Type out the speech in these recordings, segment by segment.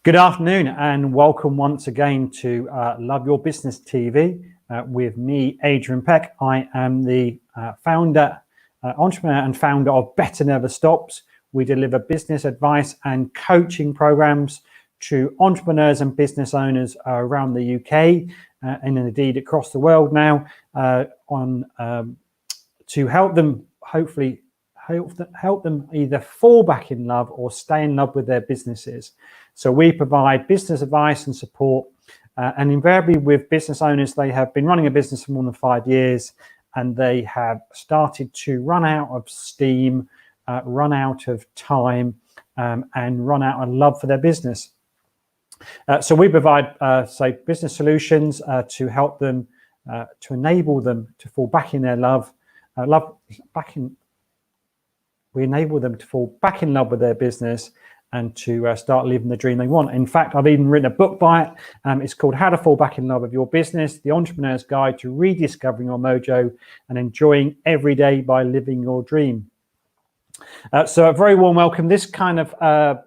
Good afternoon and welcome once again to Love Your Business TV with me, Adrian Peck. I am the entrepreneur and founder of Better Never Stops. We deliver business advice and coaching programs to entrepreneurs and business owners around the UK and indeed across the world now to help them hopefully help them either fall back in love or stay in love with their businesses. So we provide business advice and support, and invariably with business owners, they have been running a business for more than 5 years and they have started to run out of steam, run out of time, and run out of love for their business. So we provide, business solutions to help them, to enable them to fall back in their we enable them to fall back in love with their business and to start living the dream they want. In fact, I've even written a book by it. It's called How to Fall Back in Love with Your Business, The Entrepreneur's Guide to Rediscovering Your Mojo and Enjoying Every Day by Living Your Dream. So a very warm welcome. This kind of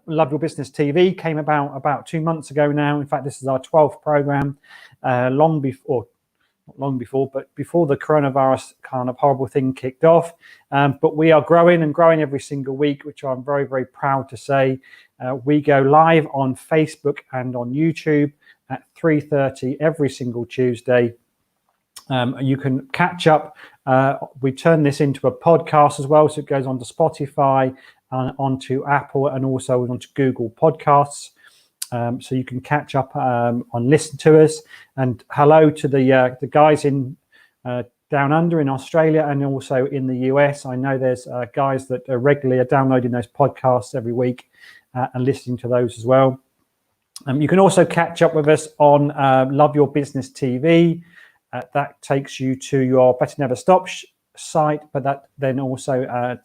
Love Your Business TV came about 2 months ago now. In fact, this is our 12th program, but before the coronavirus kind of horrible thing kicked off. But we are growing and growing every single week, which I'm very, very proud to say. We go live on Facebook and on YouTube at 3:30 every single Tuesday. You can catch up. We turn this into a podcast as well, so it goes onto Spotify, onto Apple, and also onto Google Podcasts. So you can catch up on listen to us. And hello to the guys in down under in Australia and also in the US. I know there's guys that are regularly downloading those podcasts every week and listening to those as well. You can also catch up with us on Love Your Business TV. That takes you to your Better Never Stop site, but that then also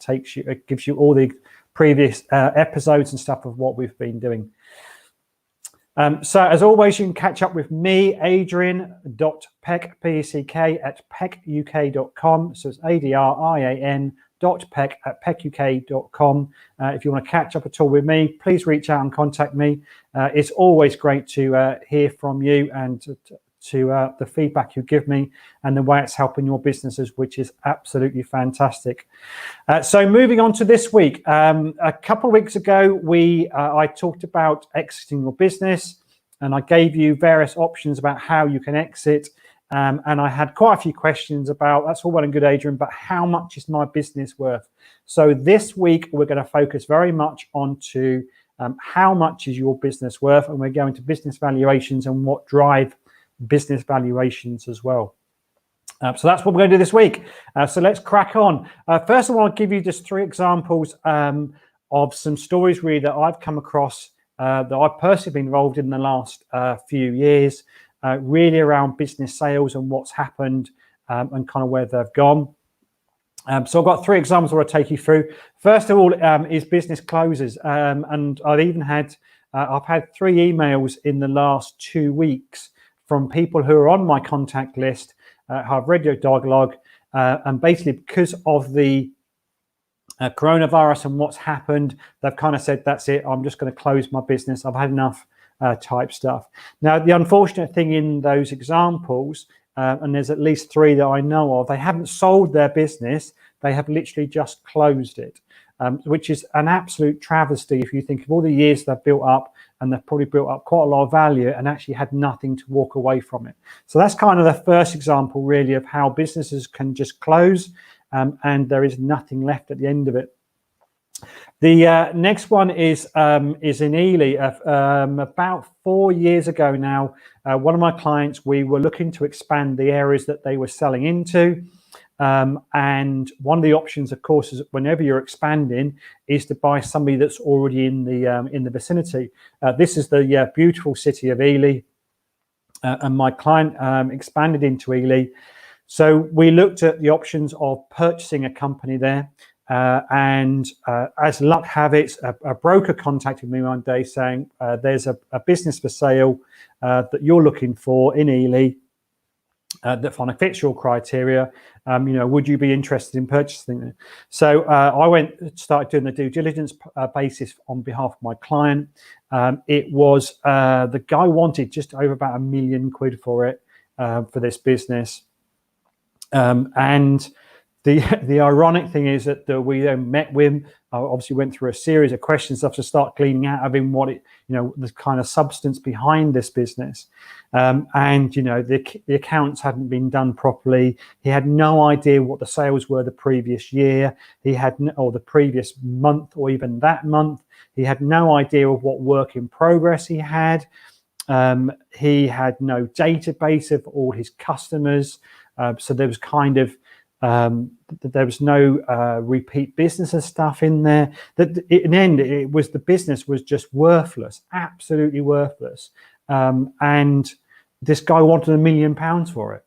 gives you all the previous episodes and stuff of what we've been doing. So as always, you can catch up with me, Adrian.Peck, P-E-C-K, at peckuk.com. So it's ADRIAN.Peck at peckuk.com. If you want to catch up at all with me, please reach out and contact me. It's always great to hear from you and to the feedback you give me and the way it's helping your businesses, which is absolutely fantastic. So moving on to this week, a couple of weeks ago, I talked about exiting your business and I gave you various options about how you can exit. And I had quite a few questions about, that's all well and good, Adrian, but how much is my business worth? So this week, we're going to focus very much onto how much is your business worth, and we're going to business valuations and what drive business valuations as well. So that's what we're going to do this week. So let's crack on. First of all, I'll give you just 3 examples of some stories really that I've come across that I've personally been involved in the last few years, really around business sales and what's happened and kind of where they've gone. So I've got 3 examples where I'll take you through. First of all is business closes. And I've had 3 emails in the last 2 weeks from people who are on my contact list, have read your dialogue, and basically because of the coronavirus and what's happened, they've kind of said, that's it, I'm just going to close my business, I've had enough type stuff. Now, the unfortunate thing in those examples, and there's at least 3 that I know of, they haven't sold their business, they have literally just closed it, which is an absolute travesty if you think of all the years they've built up, and they've probably built up quite a lot of value and actually had nothing to walk away from it. So that's kind of the first example really of how businesses can just close and there is nothing left at the end of it. The next one is in Ely. About 4 years ago now, one of my clients, we were looking to expand the areas that they were selling into. And one of the options, of course, is whenever you're expanding, is to buy somebody that's already in the vicinity. This is the beautiful city of Ely, and my client expanded into Ely. So we looked at the options of purchasing a company there, and as luck have it, a broker contacted me one day saying there's a business for sale that you're looking for in Ely. that kind of fits your criteria. Would you be interested in purchasing it? So I started doing the due diligence basis on behalf of my client. It was the guy wanted just over about £1 million for it, for this business. And the ironic thing is that we then met with him. Obviously went through a series of questions to start cleaning out of him the kind of substance behind this business. The accounts hadn't been done properly. He had no idea what the sales were the previous year. Or the previous month, or even that month. He had no idea of what work in progress he had. He had no database of all his customers. So there was there was no repeat business and stuff in there. That in the end, the business was just worthless, absolutely worthless. And this guy wanted £1 million for it.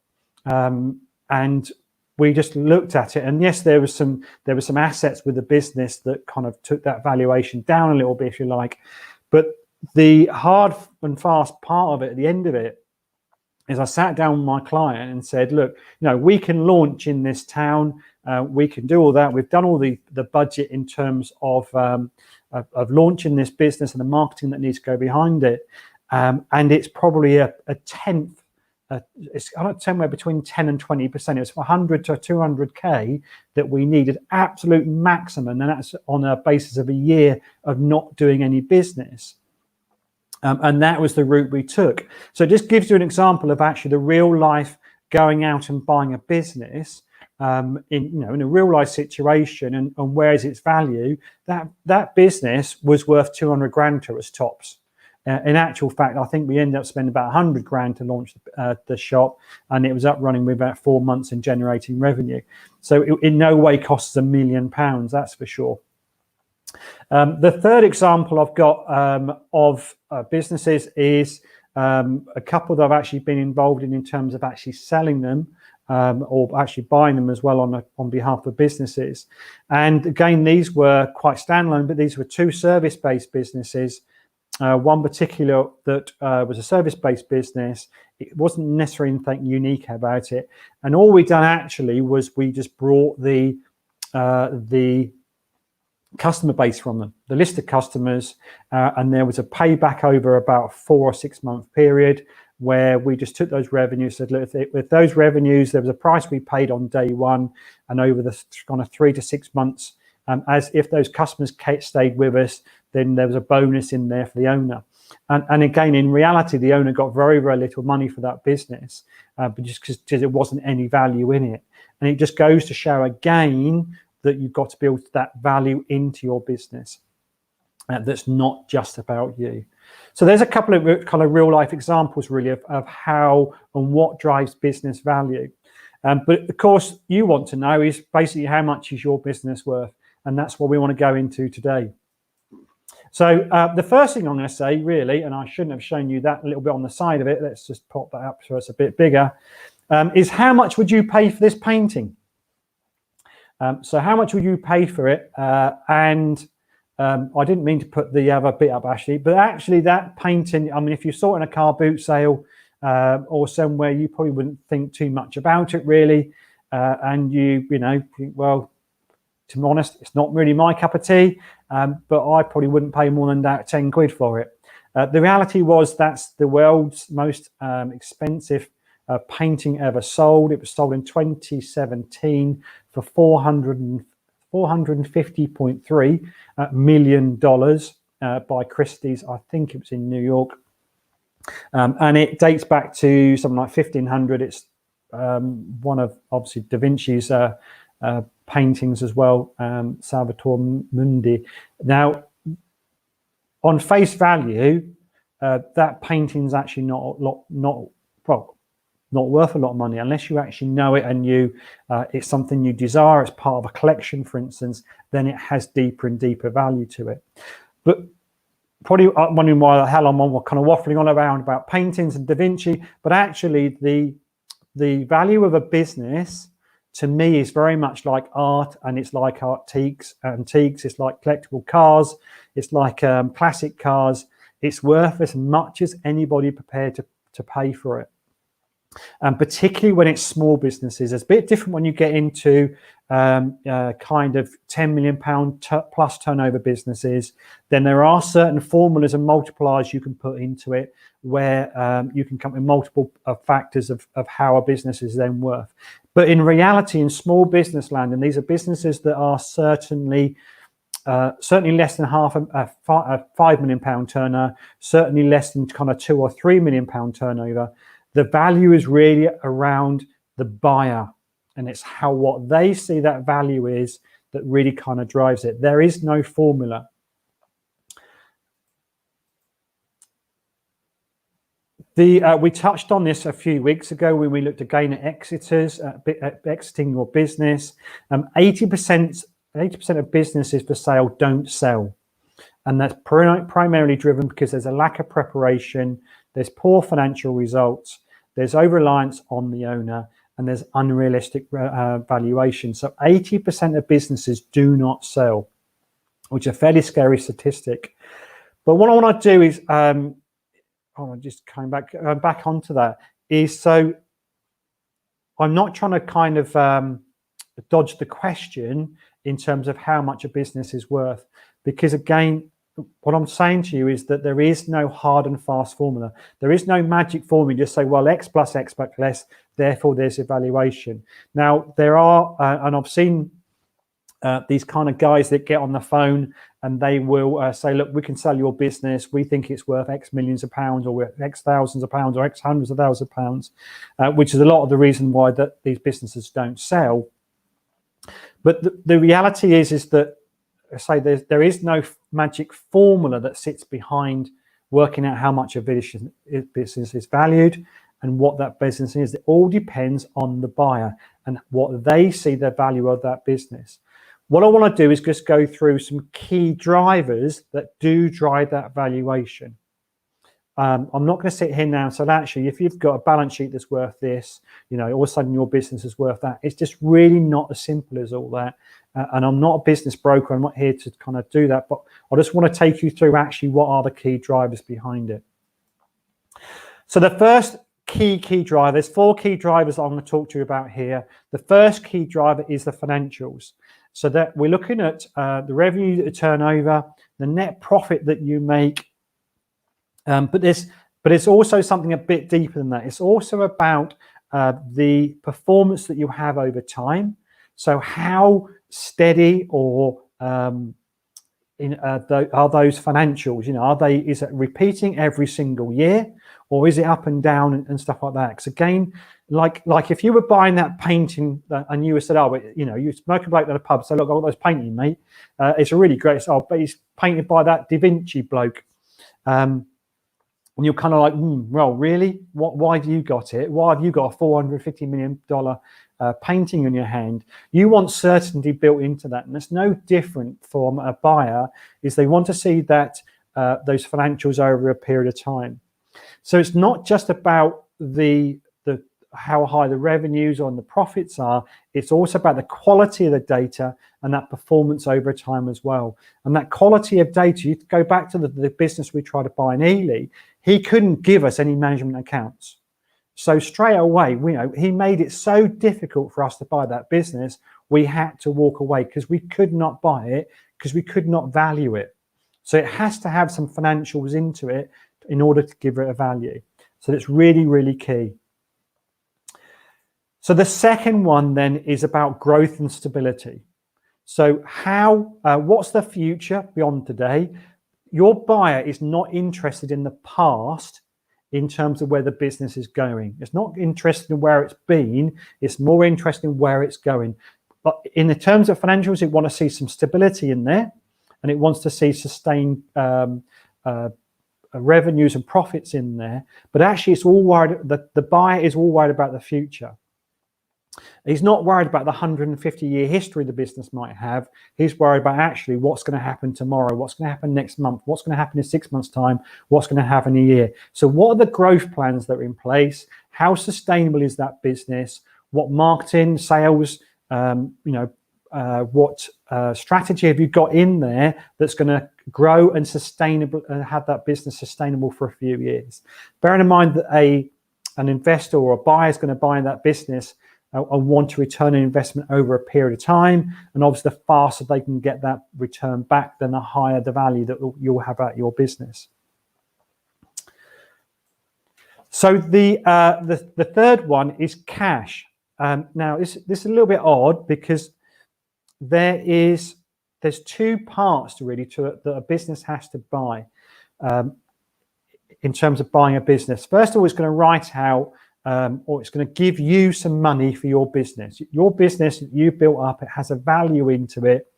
And we just looked at it, and yes, there were some assets with the business that kind of took that valuation down a little bit, if you like. But the hard and fast part of it, at the end of it, is I sat down with my client and said, look, we can launch in this town. We can do all that. We've done all the budget in terms of launching this business and the marketing that needs to go behind it. And it's probably a tenth. It's somewhere between 10 and 20%. It's 100 to 200K that we needed, absolute maximum. And that's on a basis of a year of not doing any business. And that was the route we took. So it just gives you an example of actually the real life going out and buying a business in a real life situation, and where is its value. That business was worth 200 grand to us tops. In actual fact, I think we ended up spending about 100 grand to launch the shop, and it was up running with about 4 months and generating revenue. So it in no way costs £1 million, that's for sure. The third example I've got of businesses is a couple that I've actually been involved in terms of actually selling them or actually buying them as well on behalf of businesses. And again, these were quite standalone, but these were two service-based businesses. One particular that was a service-based business. It wasn't necessarily anything unique about it. And all we done actually was we just brought the customer base from them, the list of customers, and there was a payback over about a 4 or 6 month period where we just took those revenues, said, look, with those revenues, there was a price we paid on day one, and over the kind of 3 to 6 months, as if those customers stayed with us, then there was a bonus in there for the owner. And again, in reality, the owner got very, very little money for that business, but just because there wasn't any value in it. And it just goes to show again that you've got to build that value into your business. That's not just about you. So there's a couple of kind of real life examples really of how and what drives business value. But of course, you want to know is basically how much is your business worth? And that's what we want to go into today. So the first thing I'm going to say really, and I shouldn't have shown you that a little bit on the side of it, let's just pop that up so it's a bit bigger, is how much would you pay for this painting? So how much would you pay for it? I didn't mean to put the other bit up actually, but actually that painting, I mean, if you saw it in a car boot sale or somewhere, you probably wouldn't think too much about it really. And you know, well, to be honest, it's not really my cup of tea, but I probably wouldn't pay more than that 10 quid for it. The reality was that's the world's most expensive painting ever sold. It was sold in 2017 for $450.3 million by Christie's. I think it was in New York. And it dates back to something like 1500. It's one of obviously Da Vinci's paintings as well, Salvator Mundi. Now, on face value, that painting's actually not worth a lot of money unless you actually know it and it's something you desire. It's part of a collection, for instance. Then it has deeper and deeper value to it. But probably wondering why the hell I'm kind of waffling on around about paintings and Da Vinci. But actually, the value of a business to me is very much like art, and it's like antiques. It's like collectible cars. It's like classic cars. It's worth as much as anybody prepared to pay for it. And particularly when it's small businesses. It's a bit different when you get into kind of £10 million plus turnover businesses. Then there are certain formulas and multipliers you can put into it where you can come with multiple factors of how a business is then worth. But in reality, in small business land, and these are businesses that are certainly less than £5 million turnover, certainly less than kind of £2 or £3 million turnover. The value is really around the buyer, and it's what they see that value is that really kind of drives it. There is no formula. We touched on this a few weeks ago when we looked again at exiters, exiting your business. 80% of businesses for sale don't sell, and that's primarily driven because there's a lack of preparation, there's poor financial results, there's over-reliance on the owner, and there's unrealistic valuation. So 80% of businesses do not sell, which is a fairly scary statistic. But what I want to do is, just coming back onto that, is so I'm not trying to kind of dodge the question in terms of how much a business is worth, because again, what I'm saying to you is that there is no hard and fast formula. There is no magic formula. You just say, well, X plus X but less, therefore there's evaluation. Now, there are, and I've seen these kind of guys that get on the phone and they will say, look, we can sell your business. We think it's worth X millions of pounds, or X thousands of pounds, or X hundreds of thousands of pounds, which is a lot of the reason why these businesses don't sell. But the reality is that, say, there is no magic formula that sits behind working out how much a business is valued and what that business is. It all depends on the buyer and what they see the value of that business. What I want to do is just go through some key drivers that do drive that valuation. I'm not going to sit here now and say, actually, if you've got a balance sheet that's worth this, all of a sudden your business is worth that. It's just really not as simple as all that. And I'm not a business broker. I'm not here to kind of do that. But I just want to take you through actually what are the key drivers behind it. So the first key driver, there's 4 key drivers I'm going to talk to you about here. The first key driver is the financials. So that we're looking at the revenue, the turnover, the net profit that you make. But it's also something a bit deeper than that. It's also about the performance that you have over time. So how steady or are those financials? Is it repeating every single year, or is it up and down and stuff like that? Because again, like if you were buying that painting and you were said, you smoke a bloke at a pub, so look, I got those painting, mate. It's a really great. But he's painted by that Da Vinci bloke. And you're kind of like, well, really? Why have you got it? Why have you got a $450 million painting in your hand? You want certainty built into that. And it's no different from a buyer, is they want to see that those financials over a period of time. So it's not just about the how high the revenues or the profits are. It's also about the quality of the data and that performance over time as well. And that quality of data, you go back to the business we tried to buy in Ely. He couldn't give us any management accounts. So straight away, he made it so difficult for us to buy that business. We had to walk away because we could not buy it, because we could not value it. So it has to have some financials into it in order to give it a value. So that's really, really key. So the second one then is about growth and stability. So what's the future beyond today? Your buyer is not interested in the past in terms of where the business is going. It's not interested in where it's been. It's more interested in where it's going. But in the terms of financials, it wants to see some stability in there, and it wants to see sustained revenues and profits in there. But actually, it's all worried. The buyer is all worried about the future. He's not worried about the 150-year history the business might have. He's worried about actually what's going to happen tomorrow, what's going to happen next month, what's going to happen in 6 months' time, what's going to happen in a year. So what are the growth plans that are in place? How sustainable is that business? What marketing, sales, what strategy have you got in there that's going to grow and sustainable and have that business sustainable for a few years? Bearing in mind that an investor or a buyer is going to buy that business and want to return an investment over a period of time. And obviously, the faster they can get that return back, then the higher the value that you'll have at your business. So the third one is cash. Now, this is a little bit odd because there's two parts really to it that a business has to buy in terms of buying a business. First of all, it's going to write out or it's going to give you some money for your business. Your business that you built up, it has a value into it.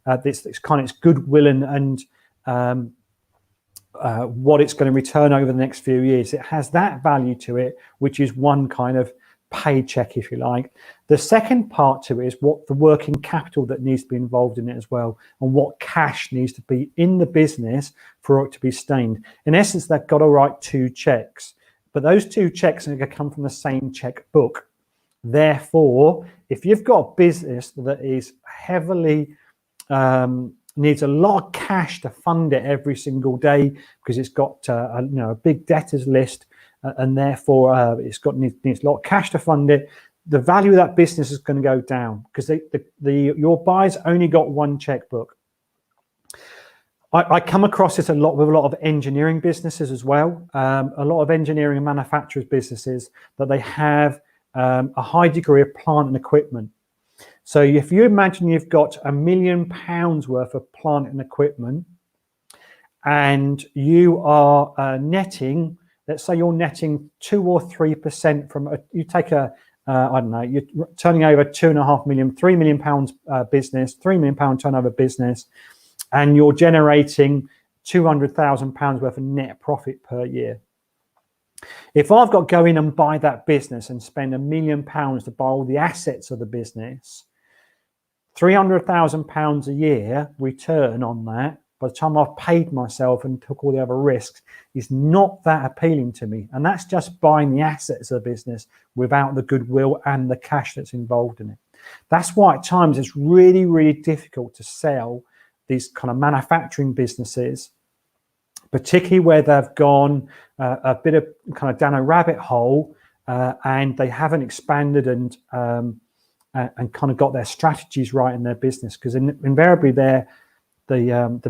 It's kind of its goodwill and what it's going to return over the next few years. It has that value to it, which is one kind of paycheck, if you like. The second part to it is what the working capital that needs to be involved in it as well, and what cash needs to be in the business for it to be sustained. In essence, they've got to write two checks, but those two checks are going to come from the same checkbook. Therefore, if you've got a business that is heavily needs a lot of cash to fund it every single day because it's got a big debtors list, and therefore it's needs a lot of cash to fund it, the value of that business is going to go down because your buyer's only got one checkbook. I come across this a lot with a lot of engineering businesses as well. A lot of engineering and manufacturers businesses that they have a high degree of plant and equipment. So if you imagine you've got £1 million worth of plant and equipment, and you are netting, let's say you're netting 2 or 3% from you take I don't know, you're turning over £2.5 million, £3 million business, £3 million turnover business, and you're generating £200,000 worth of net profit per year. If I've got to go in and buy that business and spend £1 million to buy all the assets of the business, £300,000 a year return on that, by the time I've paid myself and took all the other risks, is not that appealing to me. And that's just buying the assets of the business without the goodwill and the cash that's involved in it. That's why at times it's really, really difficult to sell these kind of manufacturing businesses, particularly where they've gone a bit of kind of down a rabbit hole and they haven't expanded and kind of got their strategies right in their business, because invariably the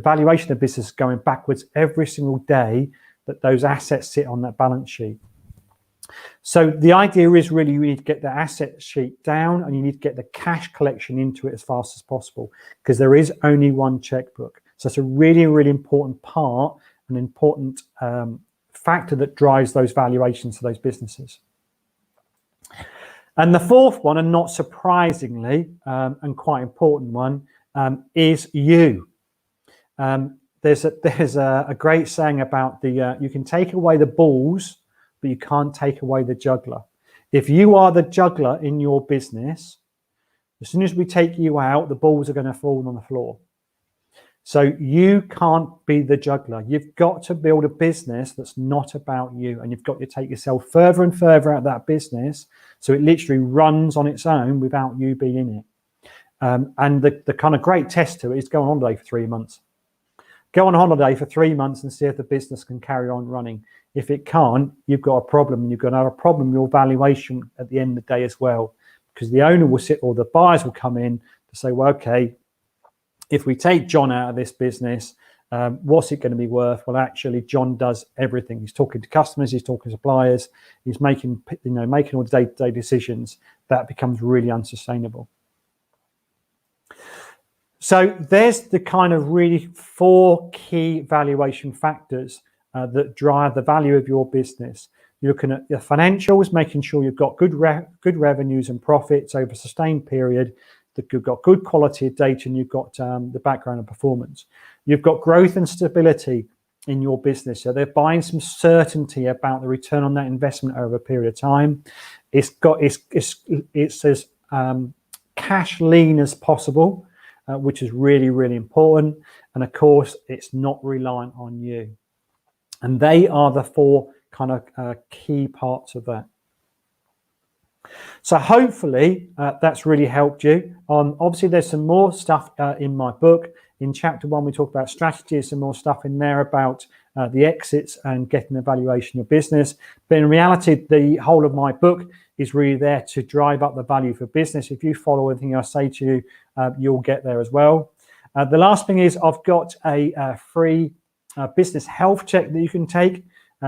valuation of business is going backwards every single day that those assets sit on that balance sheet. So the idea is really you need to get the asset sheet down and you need to get the cash collection into it as fast as possible, because there is only one checkbook. So it's a really, really important part, an important factor that drives those valuations for those businesses. And the fourth one, and not surprisingly, and quite important one, is you. There's a great saying about you can take away the balls, but you can't take away the juggler. If you are the juggler in your business, as soon as we take you out, the balls are going to fall on the floor. So you can't be the juggler. You've got to build a business that's not about you, and you've got to take yourself further and further out of that business so it literally runs on its own without you being in it. And the kind of great test to it is go on holiday for 3 months. Go on holiday for 3 months and see if the business can carry on running. If it can't, you've got a problem, and you're going to have a problem with your valuation at the end of the day as well, because the owner will sit, or the buyers will come in to say, well, okay, if we take John out of this business, what's it going to be worth? Well, actually, John does everything. He's talking to customers, he's talking to suppliers, he's making all the day-to-day decisions. That becomes really unsustainable. So there's the kind of really 4 key valuation factors that drive the value of your business. You're looking at your financials, making sure you've got good revenues and profits over a sustained period, that you've got good quality of data, and you've got the background and performance. You've got growth and stability in your business. So they're buying some certainty about the return on that investment over a period of time. It's as cash lean as possible, which is really, really important. And of course, it's not reliant on you. And they are the 4 kind of key parts of that. So hopefully that's really helped you. Obviously, there's some more stuff in my book. In chapter 1, we talk about strategies, some more stuff in there about the exits and getting the valuation of business. But in reality, the whole of my book is really there to drive up the value for business. If you follow everything I say to you, you'll get there as well. The last thing is I've got a free business health check that you can take.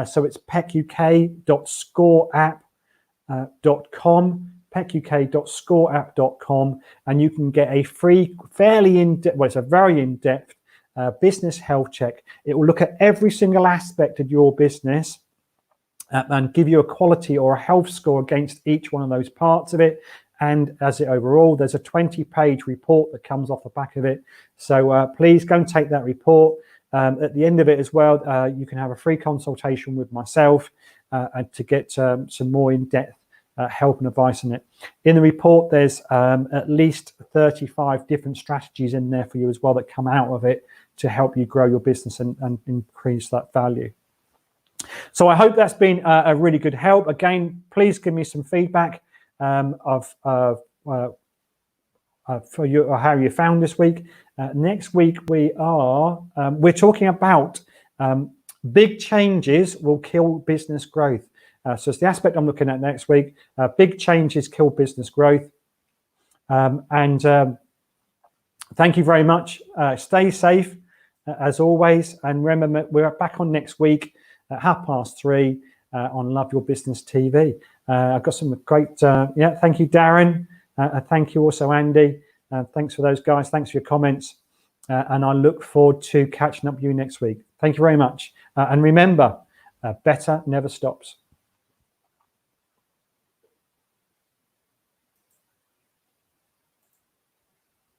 So it's peckuk.scoreapp.com, peckuk.scoreapp.com, and you can get a free, fairly in-depth, well, it's a very in-depth business health check. It will look at every single aspect of your business and give you a quality or a health score against each one of those parts of it. And as it overall, there's a 20-page report that comes off the back of it. So please go and take that report. At the end of it as well, you can have a free consultation with myself and to get some more in-depth help and advice on it. In the report, there's at least 35 different strategies in there for you as well that come out of it to help you grow your business and increase that value. So I hope that's been a really good help. Again, please give me some feedback for you or how you found this week. Next week we're talking about big changes will kill business growth. So it's the aspect I'm looking at next week. Big changes kill business growth. Thank you very much. Stay safe as always. And remember, we're back on next week at 3:30 on Love Your Business TV. I've got some great, thank you, Darren. Thank you also, Andy. Thanks for those guys. Thanks for your comments. And I look forward to catching up with you next week. Thank you very much. And remember, better never stops.